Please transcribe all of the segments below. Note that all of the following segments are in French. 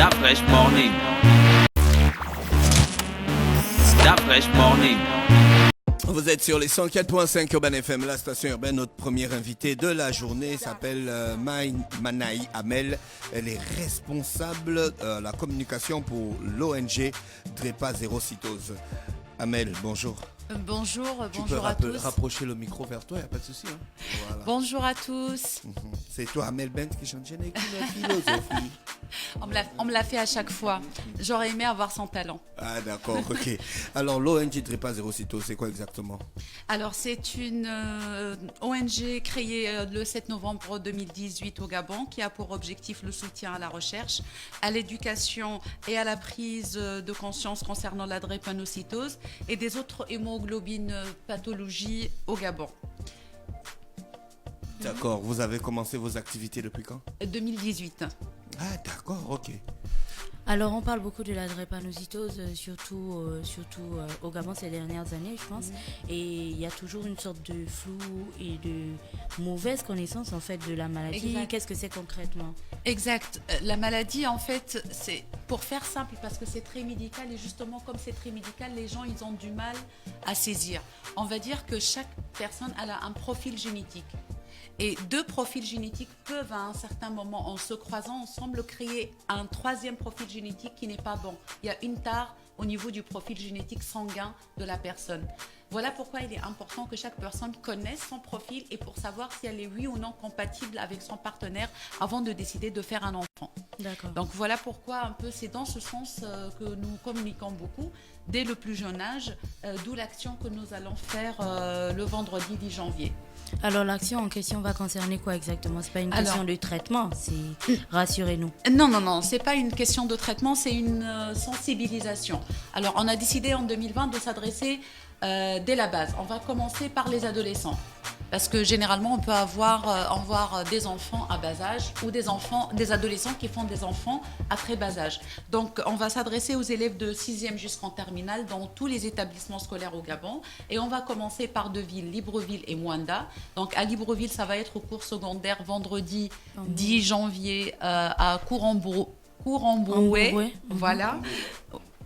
Stop Fresh Morning. Stop Fresh Morning. Vous êtes sur les 104.5 Urban FM, la station urbaine. Notre première invitée de la journée s'appelle Manaï Amel. Elle est responsable de la communication pour l'ONG Drepa Zéro Cytose. Amel, bonjour. Bonjour Tu bonjour peux à tous. rapprocher le micro vers toi, il n'y a pas de souci. Hein. Voilà. Bonjour à tous. C'est toi, Amel Bent, qui chante Génétique la philosophie. On me l'a fait à chaque fois. J'aurais aimé avoir son talent. Ah d'accord, ok. Alors l'ONG Drepa Zéro Cytose, c'est quoi exactement? Alors c'est une ONG créée le 7 novembre 2018 au Gabon qui a pour objectif le soutien à la recherche, à l'éducation et à la prise de conscience concernant la drépanocytose et des autres hémoglobines pathologies au Gabon. D'accord, vous avez commencé vos activités depuis quand? 2018. Ah d'accord, ok. Alors, on parle beaucoup de la drépanocytose, surtout au Gabon ces dernières années, je pense. Et il y a toujours une sorte de flou et de mauvaise connaissance en fait de la maladie. Exact. Qu'est-ce que c'est concrètement? Exact. La maladie, en fait, c'est pour faire simple parce que c'est très médical et justement comme c'est très médical, les gens ils ont du mal à saisir. On va dire que chaque personne elle a un profil génétique. Et deux profils génétiques peuvent à un certain moment, en se croisant ensemble, créer un troisième profil génétique qui n'est pas bon. Il y a une tare au niveau du profil génétique sanguin de la personne. Voilà pourquoi il est important que chaque personne connaisse son profil et pour savoir si elle est oui ou non compatible avec son partenaire avant de décider de faire un enfant. D'accord. Donc voilà pourquoi un peu c'est dans ce sens que nous communiquons beaucoup dès le plus jeune âge, d'où l'action que nous allons faire le vendredi 10 janvier. Alors, l'action en question va concerner quoi exactement? C'est pas une question de traitement, c'est rassurez-nous. Non, c'est pas une question de traitement, c'est une sensibilisation. Alors, on a décidé en 2020 de s'adresser dès la base. On va commencer par les adolescents. Parce que généralement, on peut avoir des enfants à bas âge ou des adolescents qui font des enfants à très bas âge. Donc, on va s'adresser aux élèves de 6e jusqu'en terminale dans tous les établissements scolaires au Gabon. Et on va commencer par deux villes, Libreville et Mwanda. Donc, à Libreville, ça va être au cours secondaire vendredi 10 janvier à Couramboué.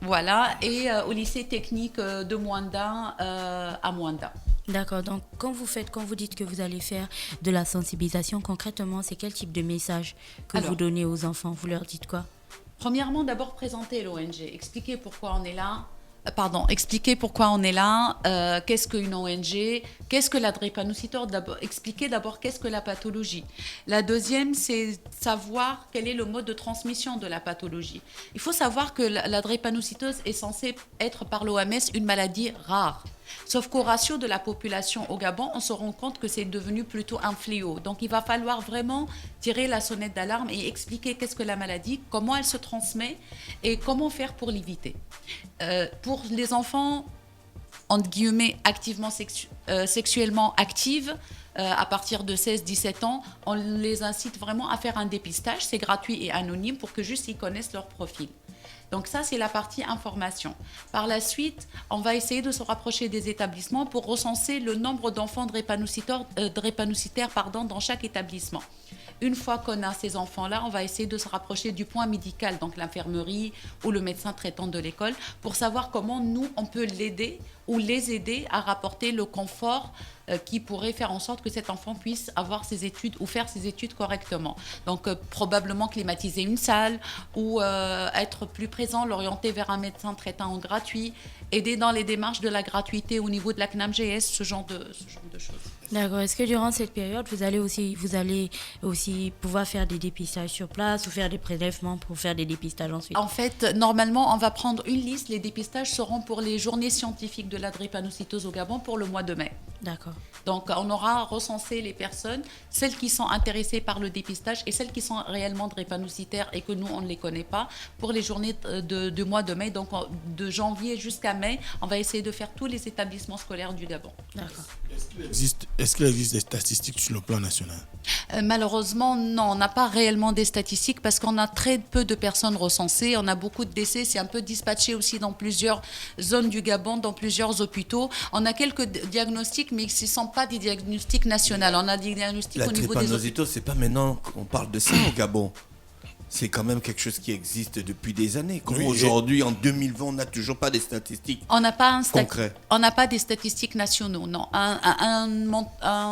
Voilà. Et au lycée technique de Mwanda à Mwanda. D'accord, donc quand vous dites que vous allez faire de la sensibilisation, concrètement, c'est quel type de message que vous donnez aux enfants? Vous leur dites quoi? Premièrement, d'abord présenter l'ONG, expliquer pourquoi on est là. Expliquer pourquoi on est là, qu'est-ce qu'une ONG, qu'est-ce que la drépanocytose, expliquer d'abord qu'est-ce que la pathologie. La deuxième, c'est savoir quel est le mode de transmission de la pathologie. Il faut savoir que la drépanocytose est censée être par l'OMS une maladie rare. Sauf qu'au ratio de la population au Gabon, on se rend compte que c'est devenu plutôt un fléau. Donc il va falloir vraiment tirer la sonnette d'alarme et expliquer qu'est-ce que la maladie, comment elle se transmet et comment faire pour l'éviter. Pour les enfants, entre guillemets, sexuellement actives, à partir de 16-17 ans, on les incite vraiment à faire un dépistage. C'est gratuit et anonyme pour que juste ils connaissent leur profil. Donc ça, c'est la partie information. Par la suite, on va essayer de se rapprocher des établissements pour recenser le nombre d'enfants drépanocytaires dans chaque établissement. Une fois qu'on a ces enfants-là, on va essayer de se rapprocher du point médical, donc l'infirmerie ou le médecin traitant de l'école, pour savoir comment nous, on peut l'aider ou les aider à rapporter le confort qui pourrait faire en sorte que cet enfant puisse avoir ses études ou faire ses études correctement. Donc probablement climatiser une salle ou être plus présent, l'orienter vers un médecin traitant en gratuit, aider dans les démarches de la gratuité au niveau de la CNAMGS, ce genre de choses. D'accord. Est-ce que durant cette période, vous allez aussi pouvoir faire des dépistages sur place ou faire des prélèvements pour faire des dépistages ensuite? En fait, normalement, on va prendre une liste. Les dépistages seront pour les journées scientifiques de la drépanocytose au Gabon pour le mois de mai. D'accord. Donc, on aura recensé les personnes, celles qui sont intéressées par le dépistage et celles qui sont réellement drépanocytaires et que nous, on ne les connaît pas, pour les journées du mois de mai. Donc, de janvier jusqu'à mai, on va essayer de faire tous les établissements scolaires du Gabon. D'accord. Est-ce qu'il existe des statistiques sur le plan national? Malheureusement, non, on n'a pas réellement des statistiques parce qu'on a très peu de personnes recensées. On a beaucoup de décès, c'est un peu dispatché aussi dans plusieurs zones du Gabon, dans plusieurs hôpitaux. On a quelques diagnostics, mais ce ne sont pas des diagnostics nationaux. On a des diagnostics au niveau des hôpitaux. La drépanocytose, c'est pas maintenant qu'on parle de ça au Gabon. C'est quand même quelque chose qui existe depuis des années. Comme Oui, aujourd'hui, en 2020, on n'a toujours pas des statistiques. On n'a pas Concret. on n'a pas des statistiques nationaux, non. Un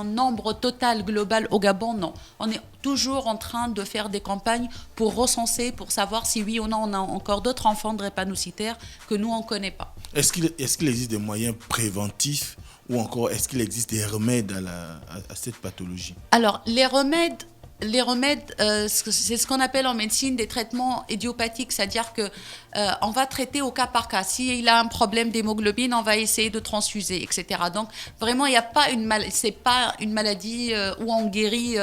nombre total global au Gabon, non. On est toujours en train de faire des campagnes pour recenser, pour savoir si oui ou non on a encore d'autres enfants drépanocytaires que nous on connaît pas. Est-ce qu'il existe des moyens préventifs ou encore est-ce qu'il existe des remèdes à cette pathologie? Alors les remèdes, c'est ce qu'on appelle en médecine des traitements idiopathiques, c'est-à-dire que on va traiter au cas par cas. S'il a un problème d'hémoglobine, on va essayer de transfuser, etc. Donc vraiment, il n'y a pas c'est pas une maladie où on guérit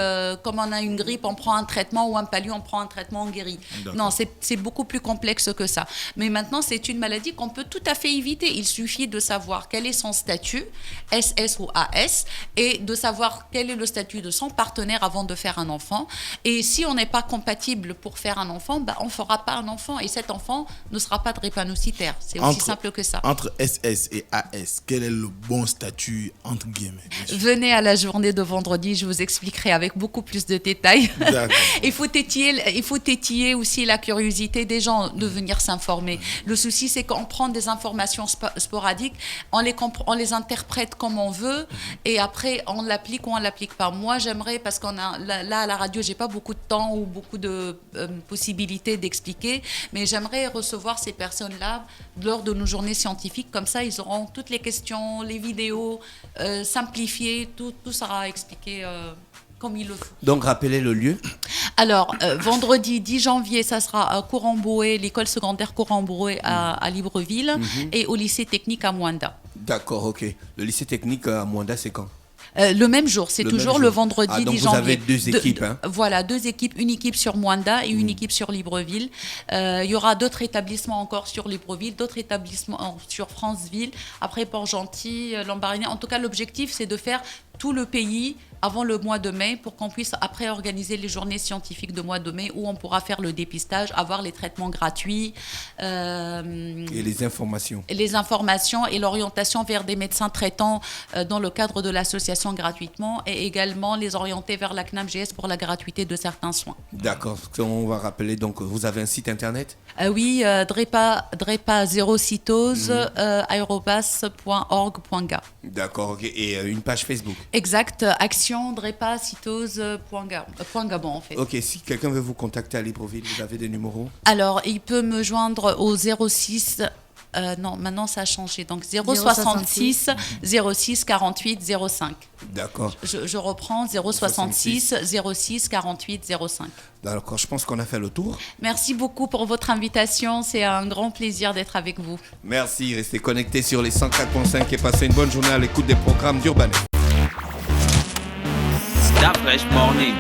comme on a une grippe, on prend un traitement, ou un palu, on prend un traitement, on guérit. D'accord. Non, c'est beaucoup plus complexe que ça. Mais maintenant, c'est une maladie qu'on peut tout à fait éviter. Il suffit de savoir quel est son statut, SS ou AS, et de savoir quel est le statut de son partenaire avant de faire un enfant. Et si on n'est pas compatible pour faire un enfant, on ne fera pas un enfant. Et cet enfant ne sera pas drépanocytaire. C'est aussi simple que ça. Entre SS et AS, quel est le bon statut entre guillemets? Venez à la journée de vendredi, je vous expliquerai avec beaucoup plus de détails. D'accord. Il faut tétiller aussi la curiosité des gens de venir s'informer. Le souci, c'est qu'on prend des informations sporadiques, on les interprète comme on veut, et après, on l'applique ou on ne l'applique pas. Moi, j'aimerais, parce qu'on a là à la radio, j'ai pas beaucoup de temps ou beaucoup de possibilités d'expliquer, mais j'aimerais recevoir ces personnes-là lors de nos journées scientifiques. Comme ça, ils auront toutes les questions, les vidéos simplifiées, tout sera expliqué comme il le faut. Donc, rappelez le lieu. Alors, vendredi 10 janvier, ça sera à Couramboué, l'école secondaire Couramboué à Libreville, et au lycée technique à Mwanda. D'accord, ok. Le lycée technique à Mwanda, c'est quand? Le même jour, c'est Le toujours même le jour. vendredi 10 donc janvier. vous avez deux équipes, hein. Voilà, deux équipes, une équipe sur Mwanda et une équipe sur Libreville. Il y aura d'autres établissements encore sur Libreville, d'autres établissements sur Franceville, après Port-Gentil, Lambaréné. En tout cas, l'objectif, c'est de faire tout le pays avant le mois de mai pour qu'on puisse après organiser les journées scientifiques de mois de mai où on pourra faire le dépistage, avoir les traitements gratuits. Et les informations. Les informations et l'orientation vers des médecins traitants dans le cadre de l'association gratuitement, et également les orienter vers la CNAMGS pour la gratuité de certains soins. D'accord. On va rappeler, donc, vous avez un site internet? Oui, Drépa zéro cytose, aérobas.org.ga. D'accord, ok. Et une page Facebook? Exact, action Drépa cytose.gabon en fait. Ok, si quelqu'un veut vous contacter à Libreville, vous avez des numéros? Alors, il peut me joindre au 06... non, maintenant ça a changé. Donc 066 06 48 05. D'accord. Je reprends 066 06 48 05. D'accord, je pense qu'on a fait le tour. Merci beaucoup pour votre invitation. C'est un grand plaisir d'être avec vous. Merci, restez connectés sur les 104.5 et passez une bonne journée à l'écoute des programmes d'Urban. Start Fresh Morning.